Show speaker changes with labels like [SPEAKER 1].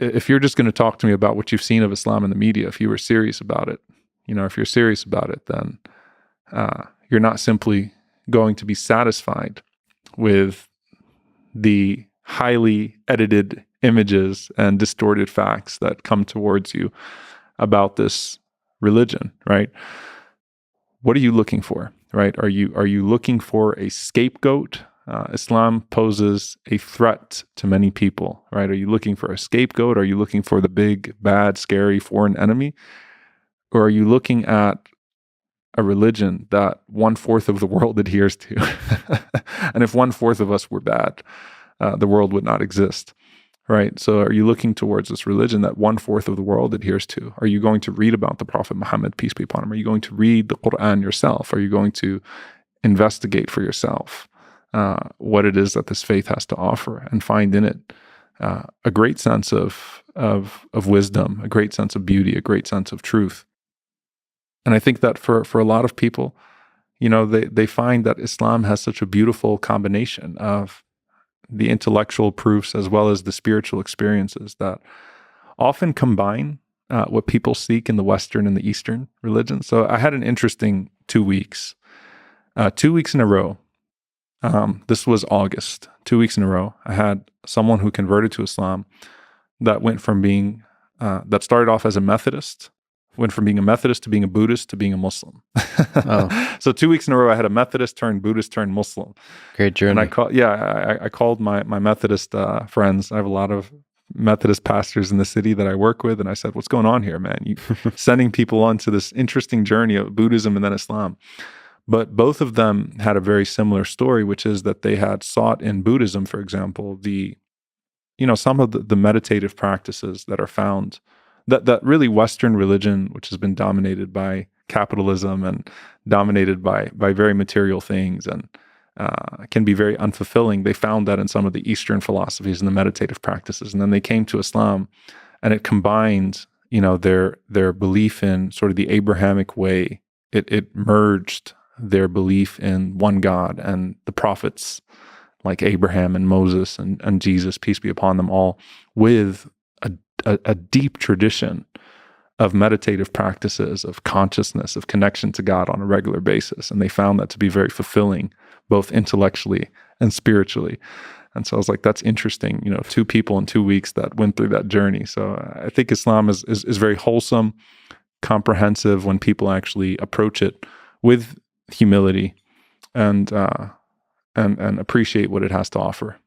[SPEAKER 1] if you're just going to talk to me about what you've seen of Islam in the media, if you were serious about it, if you're serious about it, then you're not simply going to be satisfied with the highly edited images and distorted facts that come towards you about this religion, right? What are you looking for, right? Are you looking for a scapegoat? Islam poses a threat to many people, right? Are you looking for a scapegoat? Are you looking for the big, bad, scary foreign enemy? Or are you looking at a religion that 1/4 of the world adheres to? And if 1/4 of us were bad, the world would not exist, right? So are you looking towards this religion that 1/4 of the world adheres to? Are you going to read about the Prophet Muhammad, peace be upon him? Are you going to read the Quran yourself? Are you going to investigate for yourself what it is that this faith has to offer and find in it a great sense of wisdom, a great sense of beauty, a great sense of truth? And I think that for a lot of people, they find that Islam has such a beautiful combination of the intellectual proofs as well as the spiritual experiences that often combine what people seek in the Western and the Eastern religions. So I had an interesting 2 weeks. 2 weeks in a row. This was August. 2 weeks in a row, I had someone who converted to Islam that went from being, that started off as a Methodist, went from being a Methodist to being a Buddhist to being a Muslim.
[SPEAKER 2] Oh.
[SPEAKER 1] So 2 weeks in a row, I had a Methodist turned Buddhist turned Muslim.
[SPEAKER 2] Great journey.
[SPEAKER 1] And I called my Methodist friends. I have a lot of Methodist pastors in the city that I work with, and I said, "What's going on here, man? You sending people onto this interesting journey of Buddhism and then Islam." But both of them had a very similar story, which is that they had sought in Buddhism, for example, some of the meditative practices that are found, that really Western religion, which has been dominated by capitalism and dominated by very material things and can be very unfulfilling. They found that in some of the Eastern philosophies and the meditative practices. And then they came to Islam, and it combined, their belief in sort of the Abrahamic way. It merged their belief in one God and the prophets like Abraham and Moses and Jesus, peace be upon them all, with a deep tradition of meditative practices, of consciousness, of connection to God on a regular basis. And they found that to be very fulfilling, both intellectually and spiritually. And so I was like, that's interesting, 2 people in 2 weeks that went through that journey. So I think Islam is very wholesome, comprehensive when people actually approach it with humility and appreciate what it has to offer.